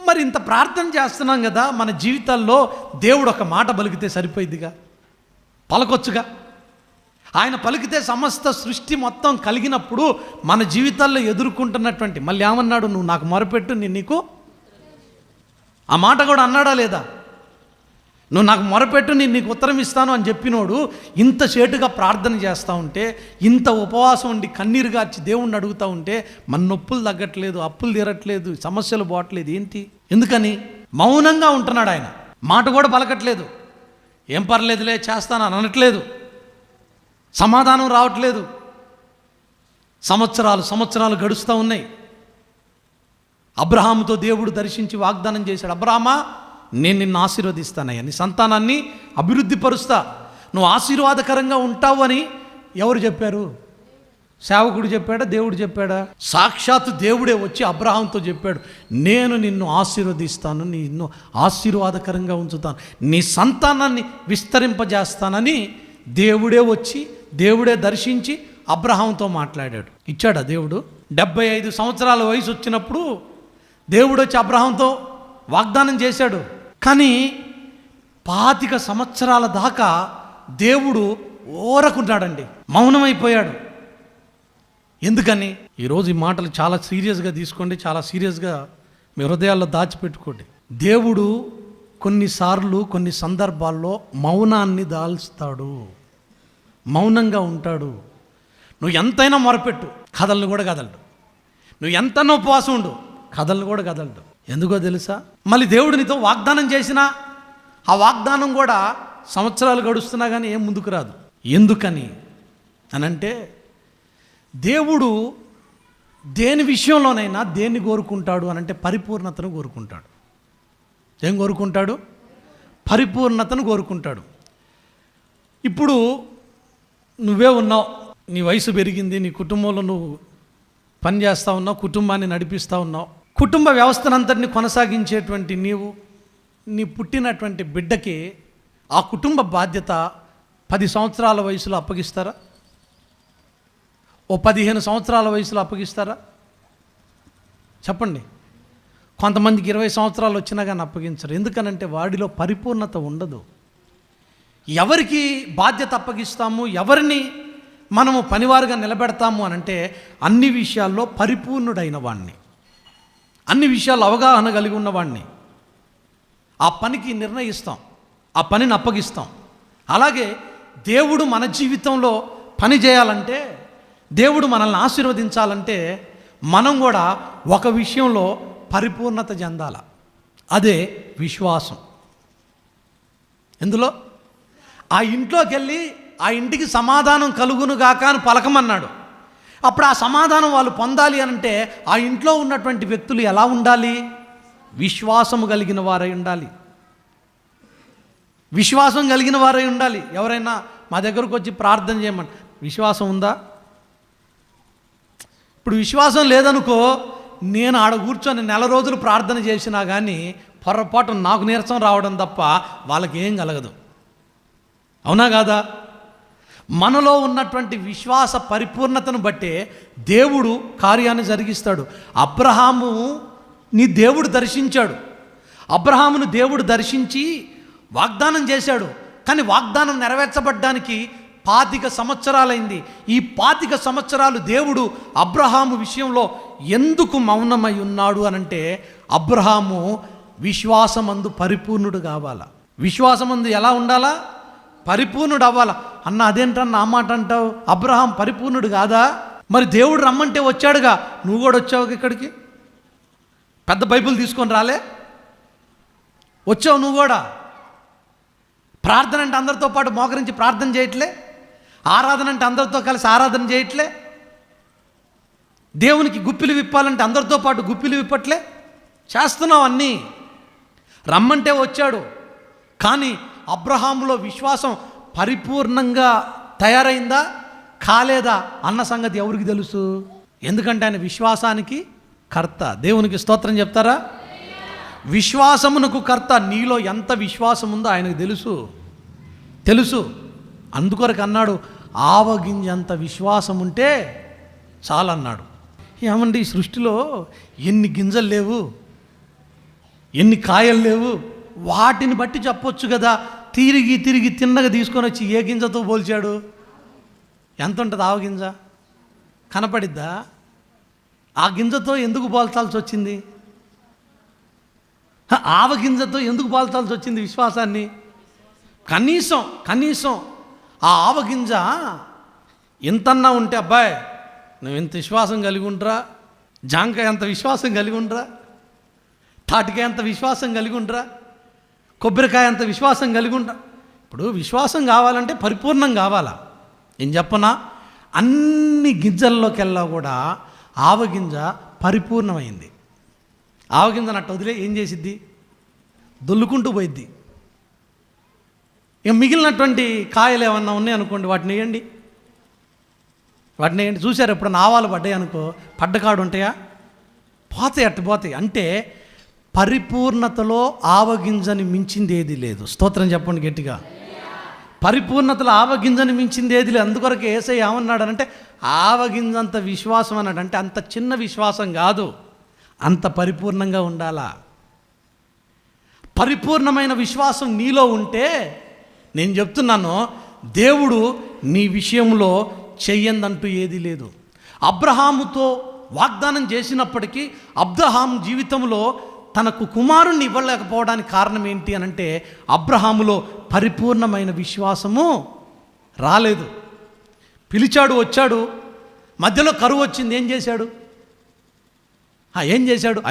మరి ఇంత ప్రార్థన చేస్తున్నాం కదా, మన జీవితాల్లో దేవుడు ఒక మాట పలికితే సరిపోయిద్దిగా, పలకొచ్చుగా. ఆయన పలికితే సమస్త సృష్టి మొత్తం కలిగినప్పుడు మన జీవితాల్లో ఎదుర్కొంటున్నటువంటి, మళ్ళీ ఏమన్నాడు, నువ్వు నాకు మొరపెట్టు నేను నీకు, ఆ మాట కూడా అన్నాడా లేదా? నువ్వు నాకు మొరపెట్టు నేను నీకు ఉత్తరం ఇస్తాను అని చెప్పినోడు ఇంత చేటుగా ప్రార్థన చేస్తూ ఉంటే, ఇంత ఉపవాసం ఉండి కన్నీరు గార్చి దేవుణ్ణి అడుగుతూ ఉంటే, మన నొప్పులు తగ్గట్లేదు, అప్పులు తీరట్లేదు, సమస్యలు పోవట్లేదు. ఏంటి? ఎందుకని? మౌనంగా ఉంటున్నాడు ఆయన, మాట కూడా పలకట్లేదు. ఏం పర్లేదులే చేస్తాను అని అనట్లేదు, సమాధానం రావట్లేదు. సంవత్సరాలు గడుస్తూ ఉన్నాయి. అబ్రహాముతో దేవుడు దర్శించి వాగ్దానం చేశాడు, అబ్రహామా నేను నిన్ను ఆశీర్వదిస్తానయ్యా, నీ సంతానాన్ని అభివృద్ధి పరుస్తా, నువ్వు ఆశీర్వాదకరంగా ఉంటావు అని ఎవరు చెప్పారు? సేవకుడు చెప్పాడా, దేవుడు చెప్పాడా? సాక్షాత్తు దేవుడే వచ్చి అబ్రహాంతో చెప్పాడు, నేను నిన్ను ఆశీర్వదిస్తాను, నిన్ను ఆశీర్వాదకరంగా ఉంచుతాను, నీ సంతానాన్ని విస్తరింపజేస్తానని దేవుడే వచ్చి, దేవుడే దర్శించి అబ్రహాంతో మాట్లాడాడు. ఇచ్చాడా దేవుడు? 75 సంవత్సరాల వయసు వచ్చినప్పుడు దేవుడు వచ్చి అబ్రహాంతో వాగ్దానం చేశాడు. కానీ 25 సంవత్సరాల దాకా దేవుడు ఓరకున్నాడండి, మౌనమైపోయాడు. ఎందుకని? ఈరోజు ఈ మాటలు చాలా సీరియస్గా తీసుకోండి, చాలా సీరియస్గా మీ హృదయాల్లో దాచిపెట్టుకోండి. దేవుడు కొన్నిసార్లు కొన్ని సందర్భాల్లో మౌనాన్ని దాల్స్తాడు, మౌనంగా ఉంటాడు. నువ్వు ఎంతైనా మొరపెట్టు, కథలను కూడా కదలడు. నువ్వు ఎంతనో ఉపవాసం ఉండు, కథలను కూడా కదలడు. ఎందుకో తెలుసా? మళ్ళీ దేవుడు నీతో వాగ్దానం చేసినా ఆ వాగ్దానం కూడా సంవత్సరాలు గడుస్తున్నా కానీ ఏం ముందుకు రాదు. ఎందుకని అనంటే, దేవుడు దేని విషయంలోనైనా దేన్ని కోరుకుంటాడు అనంటే పరిపూర్ణతను కోరుకుంటాడు. ఏం కోరుకుంటాడు? పరిపూర్ణతను కోరుకుంటాడు. ఇప్పుడు నువ్వే ఉన్నావు, నీ వయసు పెరిగింది, నీ కుటుంబంలో నువ్వు పని చేస్తూ ఉన్నావు, కుటుంబాన్ని నడిపిస్తూ ఉన్నావు. కుటుంబ వ్యవస్థనంతటిని కొనసాగించేటువంటి నీవు నీ పుట్టినటువంటి బిడ్డకి ఆ కుటుంబ బాధ్యత 10 సంవత్సరాల వయసులో అప్పగిస్తారా? ఓ 15 సంవత్సరాల వయసులో అప్పగిస్తారా? చెప్పండి. కొంతమందికి 20 సంవత్సరాలు వచ్చినా కానీ అప్పగించరు. ఎందుకనంటే వాడిలో పరిపూర్ణత ఉండదు. ఎవరికి బాధ్యత అప్పగిస్తాము, ఎవరిని మనము పనివారుగా నిలబెడతాము అనంటే అన్ని విషయాల్లో పరిపూర్ణుడైన వాణ్ణి, అన్ని విషయాలు అవగాహన కలిగి ఉన్నవాడిని ఆ పనికి నిర్ణయిస్తాం, ఆ పనిని అప్పగిస్తాం. అలాగే దేవుడు మన జీవితంలో పని చేయాలంటే, దేవుడు మనల్ని ఆశీర్వదించాలంటే మనం కూడా ఒక విషయంలో పరిపూర్ణత చెందాల. అదే విశ్వాసం. ఎందులో? ఆ ఇంట్లోకి వెళ్ళి ఆ ఇంటికి సమాధానం కలుగునుగాక అని పలకమన్నాడు. అప్పుడు ఆ సమాధానం వాళ్ళు పొందాలి అంటే ఆ ఇంట్లో ఉన్నటువంటి వ్యక్తులు ఎలా ఉండాలి? విశ్వాసము కలిగిన వారై ఉండాలి, విశ్వాసం కలిగిన వారై ఉండాలి. ఎవరైనా మా దగ్గరకు వచ్చి ప్రార్థన చేయమంట, విశ్వాసం ఉందా? ఇప్పుడు విశ్వాసం లేదనుకో, నేను ఆడ కూర్చొని 4 రోజులు ప్రార్థన చేసినా కానీ పొరపాటు నాకు నీరసం రావడం తప్ప వాళ్ళకి ఏం కలగదు. అవునా కాదా? మనలో ఉన్నటువంటి విశ్వాస పరిపూర్ణతను బట్టే దేవుడు కార్యాన్ని జరిగిస్తాడు. అబ్రహాముని దేవుడు దర్శించాడు, అబ్రహామును దేవుడు దర్శించి వాగ్దానం చేశాడు. కానీ వాగ్దానం నెరవేర్చబడ్డానికి 25 సంవత్సరాలైంది. ఈ 25 సంవత్సరాలు దేవుడు అబ్రహాము విషయంలో ఎందుకు మౌనమై ఉన్నాడు అనంటే, అబ్రహాము విశ్వాసమందు పరిపూర్ణుడు కావాలా. విశ్వాసమందు ఎలా ఉండాలా? పరిపూర్ణుడు అవ్వాలా. అన్న అదేంటన్న ఆ మాట అంటావు? అబ్రహాం పరిపూర్ణుడు కాదా? మరి దేవుడు రమ్మంటే వచ్చాడుగా, నువ్వు కూడా వచ్చావు ఇక్కడికి, పెద్ద బైబిల్ తీసుకొని రాలే, వచ్చావు నువ్వు కూడా. ప్రార్థన అంటే అందరితో పాటు మోకరించి ప్రార్థన చేయట్లే, ఆరాధన అంటే అందరితో కలిసి ఆరాధన చేయట్లే, దేవునికి గుప్పిలు విప్పాలంటే అందరితో పాటు గుప్పిలు విప్పట్లే, చేస్తున్నావు అన్నీ. రమ్మంటే వచ్చాడు. కానీ అబ్రహాములో విశ్వాసం పరిపూర్ణంగా తయారైందా కాలేదా అన్న సంగతి ఎవరికి తెలుసు? ఎందుకంటే ఆయన విశ్వాసానికి కర్త. దేవునికి స్తోత్రం చెప్తారా? విశ్వాసమునకు కర్త. నీలో ఎంత విశ్వాసం ఉందో ఆయనకు తెలుసు. అందుకొరకు అన్నాడు, ఆవగింజంత విశ్వాసం ఉంటే చాలన్నాడు. ఏమండి, ఈ సృష్టిలో ఎన్ని గింజలు లేవు, ఎన్ని కాయలు లేవు, వాటిని బట్టి చెప్పొచ్చు కదా. తిరిగి తిరిగి తిన్నగా తీసుకొని వచ్చి ఏ గింజతో పోల్చాడు? ఎంత ఉంటుంది ఆవగింజ? కనపడిద్దా? ఆ గింజతో ఎందుకు పోల్చాల్సి వచ్చింది? ఆవగింజతో ఎందుకు పోల్చాల్సి వచ్చింది విశ్వాసాన్ని? కనీసం ఆ ఆవగింజ ఎంతన్నా ఉంటే, అబ్బాయి నువ్వు ఎంత విశ్వాసం కలిగి ఉండరా, జాంకాయ అంత విశ్వాసం కలిగి ఉండరా, తాటికాయ అంత విశ్వాసం కలిగి ఉండరా, కొబ్బరికాయ అంత విశ్వాసం కలిగి ఉండరా. ఇప్పుడు విశ్వాసం కావాలంటే పరిపూర్ణం కావాలా? ఏం చెప్పనా, అన్ని గింజల్లోకెల్లా కూడా ఆవగింజ పరిపూర్ణమైంది. ఆవగింజ నట్టు వదిలే ఏం చేసిద్ది? దొల్లుకుంటూ పోయిద్ది. ఇక మిగిలినటువంటి కాయలు ఏమన్నా ఉన్నాయి అనుకోండి, వాటిని వేయండి. చూసారు ఎప్పుడన్నా ఆవాలు పడ్డాయి అనుకో, పడ్డకాడు ఉంటాయా? పోతాయి. అంటే పరిపూర్ణతలో ఆవగింజని మించింది ఏది లేదు. స్తోత్రం చెప్పండి గట్టిగా. పరిపూర్ణతలో ఆవగింజని మించింది ఏది లేదు. అందుకొరకు యేసయ్య ఏమన్నాడనంటే ఆవగింజంత విశ్వాసం అన్నాడు. అంటే అంత చిన్న విశ్వాసం కాదు, అంత పరిపూర్ణంగా ఉండాలా. పరిపూర్ణమైన విశ్వాసం నీలో ఉంటే, నేను చెప్తున్నాను, దేవుడు నీ విషయంలో చెయ్యందంటూ ఏదీ లేదు. అబ్రహాముతో వాగ్దానం చేసినప్పటికీ అబ్రహాము జీవితంలో తనకు కుమారుణ్ణి ఇవ్వలేకపోవడానికి కారణం ఏంటి అనంటే అబ్రహాములో పరిపూర్ణమైన విశ్వాసము రాలేదు. పిలిచాడు, వచ్చాడు, మధ్యలో కరువు వచ్చింది. ఏం చేశాడు?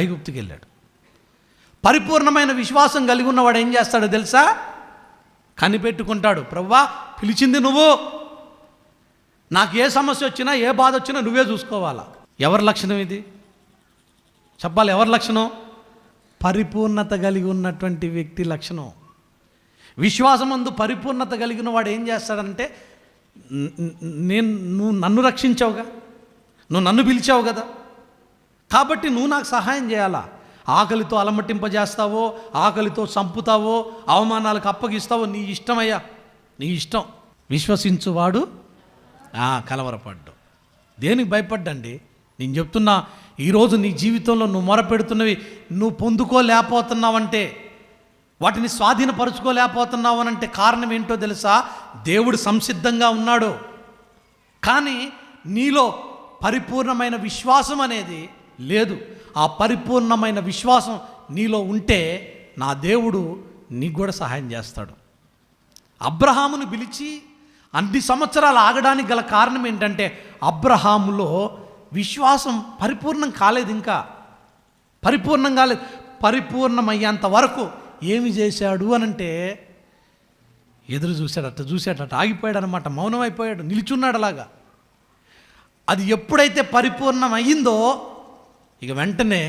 ఐగుప్తుకి వెళ్ళాడు. పరిపూర్ణమైన విశ్వాసం కలిగి ఉన్నవాడు ఏం చేస్తాడో తెలుసా? కనిపెట్టుకుంటాడు. ప్రభువా, పిలిచింది నువ్వు, నాకు ఏ సమస్య వచ్చినా ఏ బాధ వచ్చినా నువ్వే చూసుకోవాలా. ఎవరి లక్షణం ఇది? చెప్పాలి, ఎవరి లక్షణం? పరిపూర్ణత కలిగి ఉన్నటువంటి వ్యక్తి లక్షణం. విశ్వాసమందు పరిపూర్ణత కలిగిన వాడు ఏం చేస్తాడంటే, నువ్వు నన్ను రక్షించావుగా, నువ్వు నన్ను పిలిచావు కదా, కాబట్టి నువ్వు నాకు సహాయం చేయాలా. ఆకలితో అలమటింపజేస్తావో, ఆకలితో చంపుతావో, అవమానాలకు అప్పగిస్తావో, నీ ఇష్టమయ్యా, నీ ఇష్టం. విశ్వసించువాడు కలవరపడ్డు. దేనికి భయపడ్డండి? నేను చెప్తున్నా, ఈరోజు నీ జీవితంలో నువ్వు మొరపెడుతున్నవి నువ్వు పొందుకోలేకపోతున్నావంటే, వాటిని స్వాధీనపరుచుకోలేకపోతున్నావు అనంటే కారణం ఏంటో తెలుసా? దేవుడు సంసిద్ధంగా ఉన్నాడు, కానీ నీలో పరిపూర్ణమైన విశ్వాసం అనేది లేదు. ఆ పరిపూర్ణమైన విశ్వాసం నీలో ఉంటే నా దేవుడు నీకు కూడా సహాయం చేస్తాడు. అబ్రహామును పిలిచి అన్ని సంవత్సరాలు ఆగడానికి గల కారణం ఏంటంటే అబ్రహాములో విశ్వాసం పరిపూర్ణం కాలేదు, ఇంకా పరిపూర్ణం కాలేదు. పరిపూర్ణమయ్యేంత వరకు ఏమి చేశాడు అనంటే ఎదురు చూశాడట, ఆగిపోయాడు అనమాట, మౌనం అయిపోయాడు, నిల్చున్నాడు అలాగా. అది ఎప్పుడైతే పరిపూర్ణం అయ్యిందో ఇక వెంటనే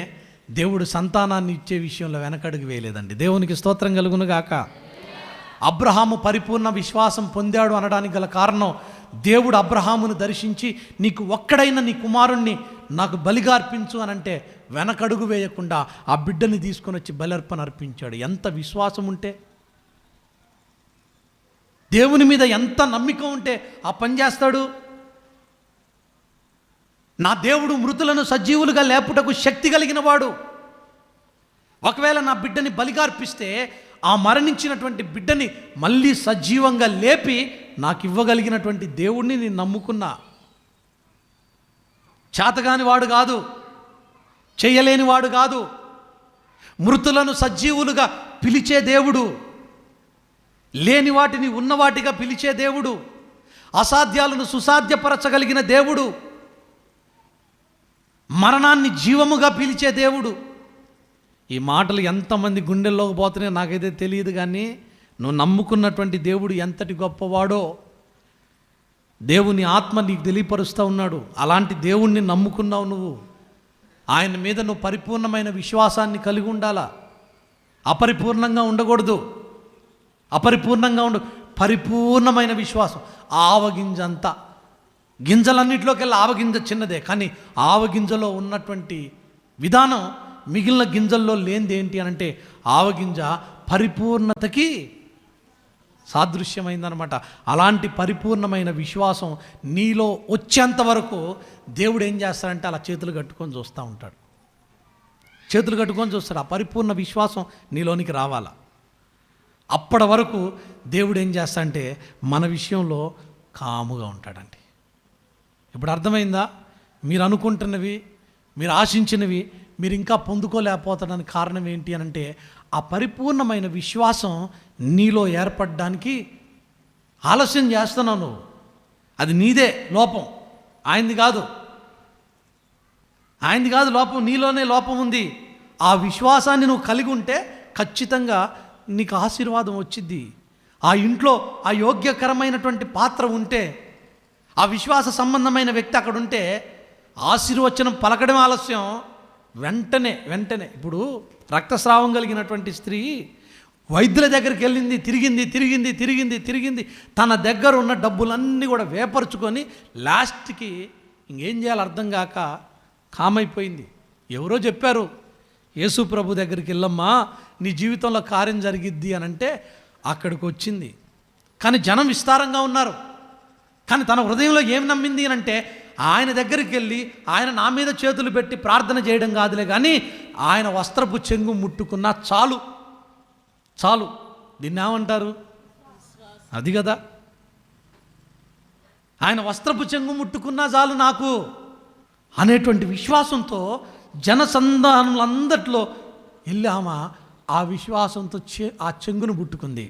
దేవుడు సంతానాన్ని ఇచ్చే విషయంలో వెనకడుగు వేయలేదండి. దేవునికి స్తోత్రం కలుగును గాక. అబ్రహాము పరిపూర్ణ విశ్వాసం పొందాడు అనడానికి గల కారణం, దేవుడు అబ్రహామును దర్శించి నీకు ఒక్కడైనా నీ కుమారుణ్ణి నాకు బలిగా అర్పించు అనంటే వెనకడుగు వేయకుండా ఆ బిడ్డని తీసుకొని వచ్చి బలి అర్పించాడు. ఎంత విశ్వాసం ఉంటే, దేవుని మీద ఎంత నమ్మకం ఉంటే ఆ పని చేస్తాడు. నా దేవుడు మృతులను సజీవులుగా లేపుటకు శక్తి కలిగిన వాడు. ఒకవేళ నా బిడ్డని బలిగా అర్పిస్తే ఆ మరణించినటువంటి బిడ్డని మళ్ళీ సజీవంగా లేపి నాకు ఇవ్వగలిగినటువంటి దేవుణ్ణి నేను నమ్ముకున్నా. చేతగాని వాడు కాదు, చేయలేని వాడు కాదు. మృతులను సజీవులుగా పిలిచే దేవుడు, లేని వాటిని ఉన్నవాటిగా పిలిచే దేవుడు, అసాధ్యాలను సుసాధ్యపరచగలిగిన దేవుడు, మరణాన్ని జీవముగా పిలిచే దేవుడు. ఈ మాటలు ఎంతమంది గుండెల్లోకి పోతున్నాయో నాకైతే తెలియదు, కానీ నువ్వు నమ్ముకున్నటువంటి దేవుడు ఎంతటి గొప్పవాడో దేవుని ఆత్మ నీకు తెలియపరుస్తూ ఉన్నాడు. అలాంటి దేవుణ్ణి నమ్ముకున్నావు నువ్వు. ఆయన మీద నువ్వు పరిపూర్ణమైన విశ్వాసాన్ని కలిగి ఉండాలా. అపరిపూర్ణంగా ఉండకూడదు. పరిపూర్ణమైన విశ్వాసం. ఆవగింజంతా, గింజలన్నింటిలోకెళ్ళి ఆవగింజ చిన్నదే, కానీ ఆవగింజలో ఉన్నటువంటి విధానం మిగిలిన గింజల్లో లేనిది ఏంటి అనంటే ఆవగింజ పరిపూర్ణతకి సాదృశ్యమైందనమాట. అలాంటి పరిపూర్ణమైన విశ్వాసం నీలో వచ్చేంత వరకు దేవుడు ఏం చేస్తాడంటే అలా చేతులు కట్టుకొని చూస్తూ ఉంటాడు. చేతులు కట్టుకొని చూస్తాడు. ఆ పరిపూర్ణ విశ్వాసం నీలోనికి రావాలా. అప్పటి వరకు దేవుడు ఏం చేస్తా అంటే మన విషయంలో కాముగా ఉంటాడండి. ఇప్పుడు అర్థమైందా? మీరు అనుకుంటున్నవి, మీరు ఆశించినవి మీరు ఇంకా పొందుకోలేకపోతాడానికి కారణం ఏంటి అని అంటే ఆ పరిపూర్ణమైన విశ్వాసం నీలో ఏర్పడడానికి ఆలస్యం చేస్తున్నావు నువ్వు. అది నీదే లోపం, ఆయనది కాదు. ఆయనది కాదు లోపం, నీలోనే లోపం ఉంది. ఆ విశ్వాసాన్ని నువ్వు కలిగి ఉంటే ఖచ్చితంగా నీకు ఆశీర్వాదం వచ్చిద్ది. ఆ ఇంట్లో ఆ యోగ్యకరమైనటువంటి పాత్ర ఉంటే, ఆ విశ్వాస సంబంధమైన వ్యక్తి అక్కడ ఉంటే ఆశీర్వచనం పలకడం ఆలస్యం, వెంటనే ఇప్పుడు రక్తస్రావం కలిగినటువంటి స్త్రీ వైద్యుల దగ్గరికి వెళ్ళింది, తిరిగింది. తన దగ్గర ఉన్న డబ్బులన్నీ కూడా వేపరుచుకొని లాస్ట్కి ఇంకేం చేయాలో అర్థం కాక కామైపోయింది. ఎవరో చెప్పారు, యేసు ప్రభు దగ్గరికి వెళ్ళమ్మా నీ జీవితంలో కార్యం జరిగిద్ది అని అంటే అక్కడికి వచ్చింది. కానీ జనం విస్తారంగా ఉన్నారు. కానీ తన హృదయంలో ఏం నమ్మింది అని అంటే ఆయన దగ్గరికి వెళ్ళి ఆయన నా మీద చేతులు పెట్టి ప్రార్థన చేయడం కాదులే, కానీ ఆయన వస్త్రపు చెంగు ముట్టుకున్నా చాలు. దీన్ని ఏమంటారు? అది కదా, ఆయన వస్త్రపు చెంగు ముట్టుకున్నా చాలు నాకు అనేటువంటి విశ్వాసంతో జనసంధానములందట్లో వెళ్ళి ఆమె ఆ విశ్వాసంతో ఆ చెంగును ముట్టుకుంది.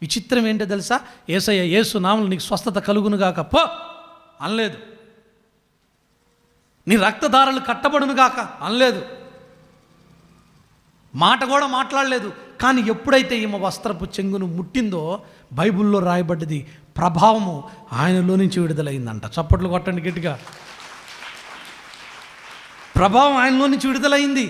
విచిత్రం ఏంటో తెలుసా? యేసయ్య యేసు నామములో నీకు స్వస్థత కలుగును గాక పో అనలేదు, నీ రక్తధారలు కట్టబడును గాక అనలేదు, మాట కూడా మాట్లాడలేదు. కానీ ఎప్పుడైతే ఈమె వస్త్రపు చెంగును ముట్టిందో బైబిల్లో రాయబడ్డది, ప్రభావము ఆయనలో నుంచి విడుదలైందంట. చప్పట్లు కొట్టండి గట్టిగా. ప్రభావం ఆయనలో నుంచి విడుదలైంది.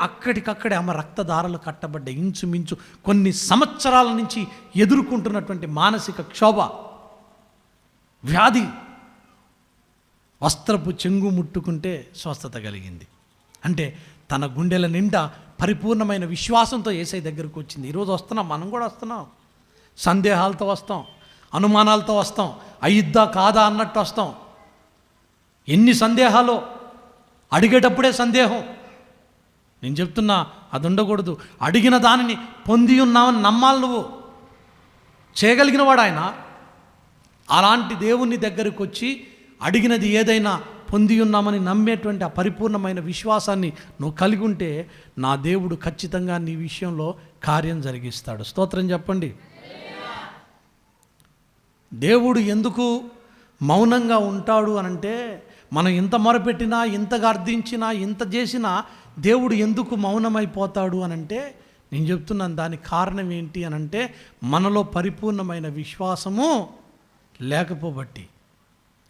అక్కడికక్కడే ఆమె రక్తధారలు కట్టబడ్డ ఇంచుమించు కొన్ని సంవత్సరాల నుంచి ఎదుర్కొంటున్నటువంటి మానసిక క్షోభ, వ్యాధి వస్త్రపు చెంగు ముట్టుకుంటే స్వస్థత కలిగింది. అంటే తన గుండెల నిండా పరిపూర్ణమైన విశ్వాసంతో యేసయ్య దగ్గరకు వచ్చింది. ఈరోజు వస్తున్నాం, మనం కూడా వస్తున్నాం, సందేహాలతో వస్తాం, అనుమానాలతో వస్తాం, అయ్యిద్దా కాదా అన్నట్టు వస్తాం. ఎన్ని సందేహాలు, అడిగేటప్పుడే సందేహం. నేను చెప్తున్నా అది ఉండకూడదు. అడిగిన దానిని పొంది ఉన్నామని నమ్మాలి. నువ్వు చేయగలిగిన వాడు ఆయన. అలాంటి దేవుని దగ్గరకు వచ్చి అడిగినది ఏదైనా పొంది ఉన్నామని నమ్మేటువంటి ఆ పరిపూర్ణమైన విశ్వాసాన్ని నువ్వు కలిగి ఉంటే నా దేవుడు ఖచ్చితంగా నీ విషయంలో కార్యం జరిగిస్తాడు. స్తోత్రం చెప్పండి. దేవుడు ఎందుకు మౌనంగా ఉంటాడు అనంటే, మనం ఇంత మొరపెట్టినా, ఇంతగా అర్థించినా, ఇంత చేసినా దేవుడు ఎందుకు మౌనమైపోతాడు అనంటే, నేను చెప్తున్నాను దానికి కారణం ఏంటి అనంటే మనలో పరిపూర్ణమైన విశ్వాసము లేకపోబట్టి.